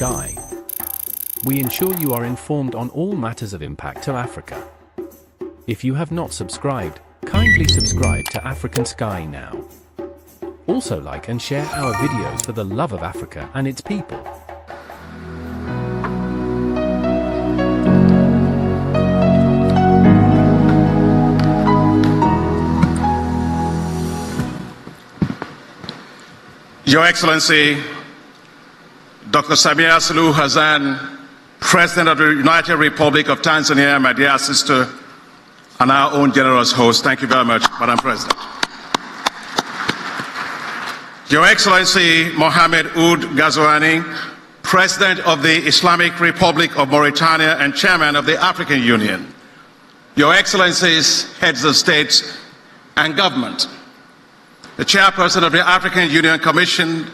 AfriqanSky. We ensure you are informed on all matters of impact to Africa. If you have not subscribed, kindly subscribe to AfriqanSky now. Also like and share our videos for the love of Africa and its people. Your Excellency, Dr. Samia Suluhu Hassan, President of the United Republic of Tanzania, my dear sister, and our own generous host. Thank you very much, Madam President. Your Excellency, Mohamed Ould Ghazouani, President of the Islamic Republic of Mauritania and Chairman of the African Union. Your Excellencies, Heads of State and Government, the Chairperson of the African Union Commission,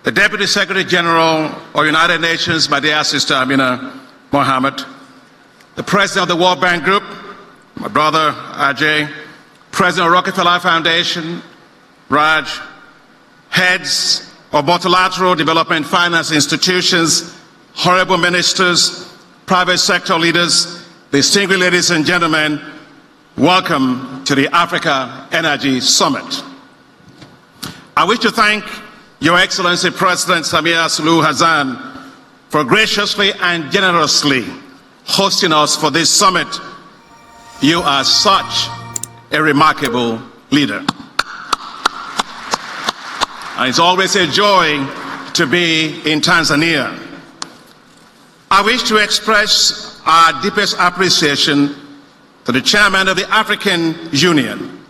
the Deputy Secretary General of United Nations, my dear sister Amina Mohammed, the President of the World Bank Group, my brother Ajay, President of Rockefeller Foundation, Raj, heads of multilateral development finance institutions, honorable ministers, private sector leaders, distinguished ladies and gentlemen, welcome to the Africa Energy Summit. I wish to thank Your Excellency President Samia Suluhu Hassan for graciously and generously hosting us for this summit. You are such a remarkable leader. And it's always a joy to be in Tanzania. I wish to express our deepest appreciation to the Chairman of the African Union,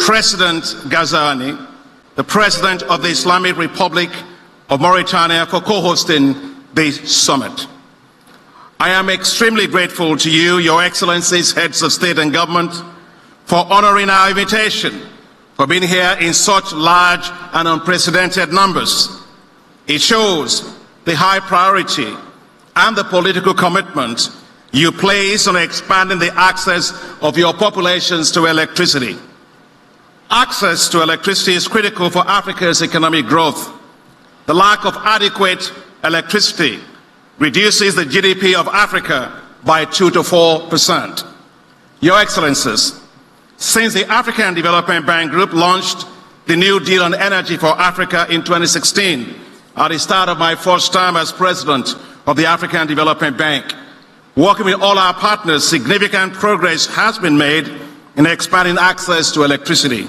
President Ghazouani, the President of the Islamic Republic of Mauritania, for co-hosting this summit. I am extremely grateful to you, Your Excellencies, Heads of State and Government, for honoring our invitation, for being here in such large and unprecedented numbers. It shows the high priority and the political commitment you place on expanding the access of your populations to electricity. Access to electricity is critical for Africa's economic growth. The lack of adequate electricity reduces the GDP of Africa by 2 to 4%. Your Excellencies, since the African Development Bank Group launched the New Deal on Energy for Africa in 2016, at the start of my first term as President of the African Development Bank, working with all our partners, significant progress has been made in expanding access to electricity.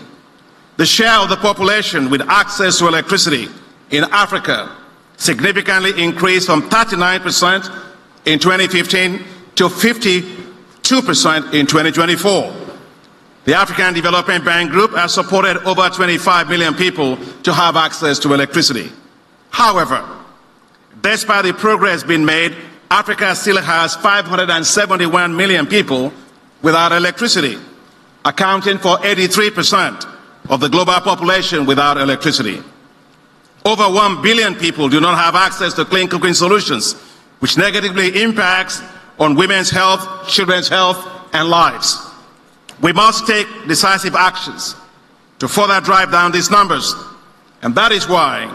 The share of the population with access to electricity in Africa significantly increased from 39% in 2015 to 52% in 2024. The African Development Bank Group has supported over 25 million people to have access to electricity. However, despite the progress being made, Africa still has 571 million people without electricity, accounting for 83% of the global population without electricity. Over 1 billion people do not have access to clean cooking solutions, which negatively impacts on women's health, children's health, and lives. We must take decisive actions to further drive down these numbers, and that is why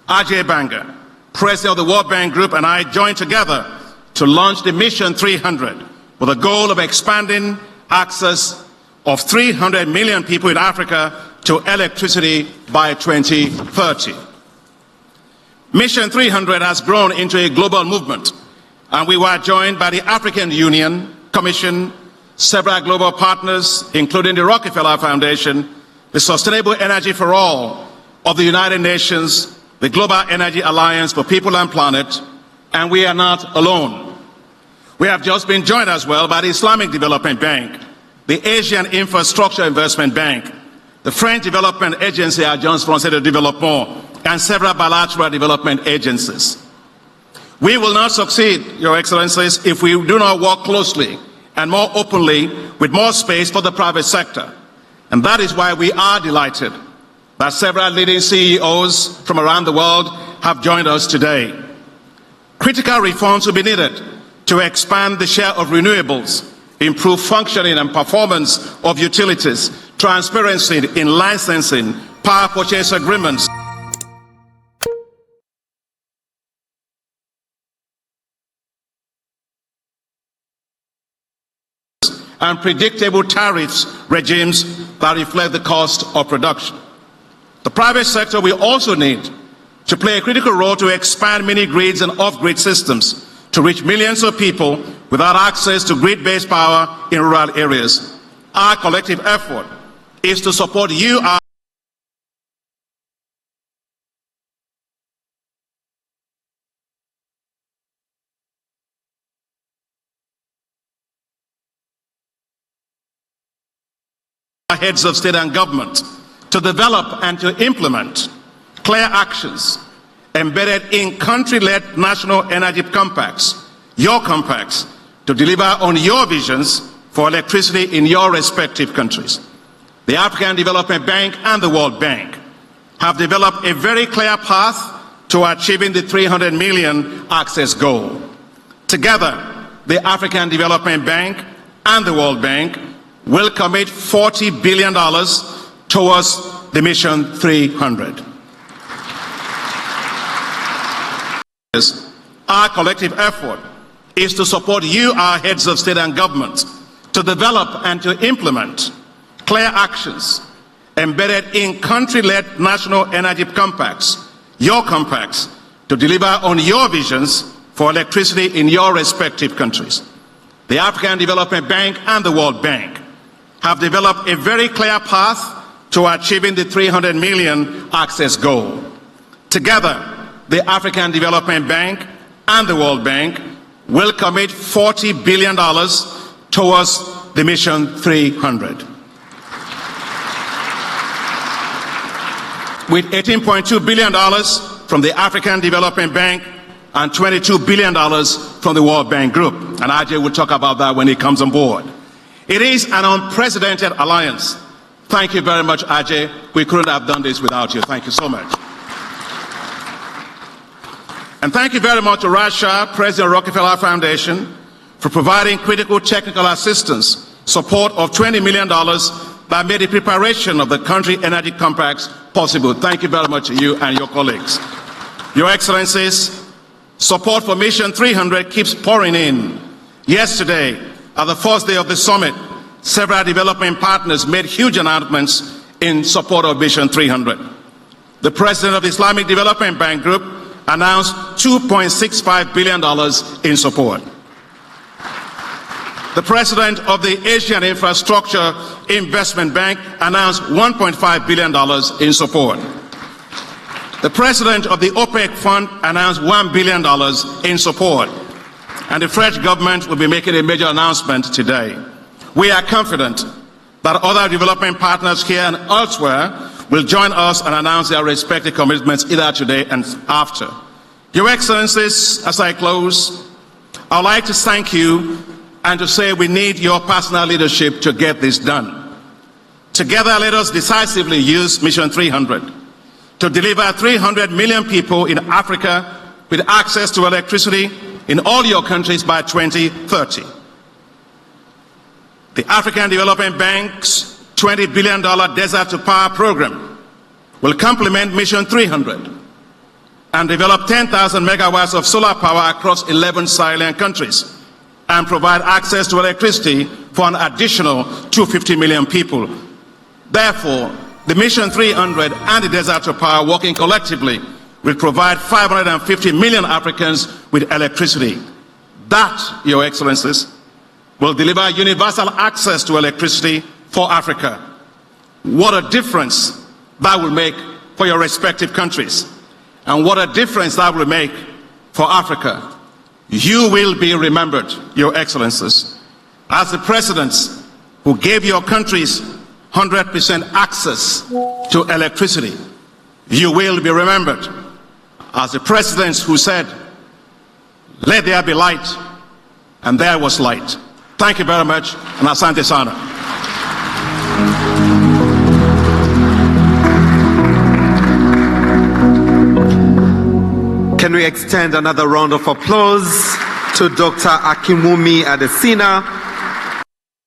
Ajay Banga, President of the World Bank Group, and I joined together to launch the Mission 300 with a goal of expanding access of 300 million people in Africa to electricity by 2030. Mission 300 has grown into a global movement, and we were joined by the African Union, Commission, several global partners, including the Rockefeller Foundation, the Sustainable Energy for All of the United Nations, the Global Energy Alliance for People and Planet, and we are not alone. We have just been joined as well by the Islamic Development Bank, the Asian Infrastructure Investment Bank, the French Development Agency, Agence Française de Développement, and several bilateral development agencies. We will not succeed, Your Excellencies, if we do not work closely and more openly with more space for the private sector. And that is why we are delighted that several leading CEOs from around the world have joined us today. Critical reforms will be needed to expand the share of renewables, improve functioning and performance of utilities, transparency in licensing, power purchase agreements, and predictable tariffs regimes that reflect the cost of production. The private sector will also need to play a critical role to expand mini-grids and off-grid systems to reach millions of people without access to grid-based power in rural areas. Our collective effort is to support you, our heads of state and government to develop and to implement clear actions embedded in country-led national energy compacts, your compacts, to deliver on your visions for electricity in your respective countries. The African Development Bank and the World Bank have developed a very clear path to achieving the 300 million access goal. Together, the African Development Bank and the World Bank will commit $40 billion towards the Mission 300. Our collective effort is to support you, our heads of state and government, to develop and to implement clear actions embedded in country-led national energy compacts, your compacts, to deliver on your visions for electricity in your respective countries. The African Development Bank and the World Bank have developed a very clear path to achieving the 300 million access goal. Together, the African Development Bank and the World Bank will commit $40 billion towards the Mission 300. With $18.2 billion from the African Development Bank and $22 billion from the World Bank Group. And Ajay will talk about that when he comes on board. It is an unprecedented alliance. Thank you very much, Ajay. We couldn't have done this without you. Thank you so much. And thank you very much to Russia, President Rockefeller Foundation, for providing critical technical assistance, support of $20 million that made the preparation of the country energy compacts possible. Thank you very much to you and your colleagues. Your Excellencies, support for Mission 300 keeps pouring in. Yesterday, at the first day of the summit, several development partners made huge announcements in support of Mission 300. The President of the Islamic Development Bank Group announced $2.65 billion in support. The President of the Asian Infrastructure Investment Bank announced $1.5 billion in support. The President of the OPEC Fund announced $1 billion in support. And the French government will be making a major announcement today. We are confident that other development partners here and elsewhere will join us and announce their respective commitments either today and after. Your Excellencies, as I close, I'd like to thank you and to say we need your personal leadership to get this done. Together, let us decisively use Mission 300 to deliver 300 million people in Africa with access to electricity in all your countries by 2030. The African Development Bank's $20 billion Desert to Power program will complement Mission 300 and develop 10,000 megawatts of solar power across 11 Sahelian countries and provide access to electricity for an additional 250 million people. Therefore, the Mission 300 and the Desert to Power working collectively will provide 550 million Africans with electricity. That, Your Excellencies, will deliver universal access to electricity for Africa. What a difference that will make for your respective countries. And what a difference that will make for Africa. You will be remembered, Your Excellencies, as the presidents who gave your countries 100% access to electricity. You will be remembered as the presidents who said, "Let there be light," and there was light. Thank you very much, and asante sana. Can we extend another round of applause to Dr. Akinwumi Adesina?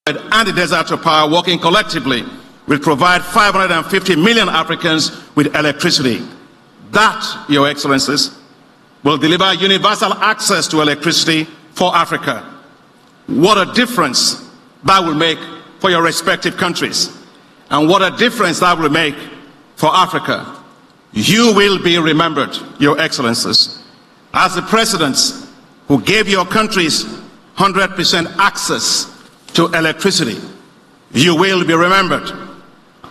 And the Desert to Power working collectively will provide 550 million Africans with electricity. That, Your Excellencies, will deliver universal access to electricity for Africa. What a difference that will make for your respective countries, and what a difference that will make for Africa. You will be remembered, Your Excellencies, as the presidents who gave your countries 100% access to electricity. You will be remembered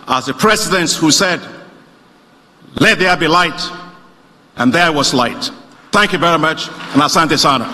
as the presidents who said, "Let there be light," and there was light. Thank you very much, and asante sana.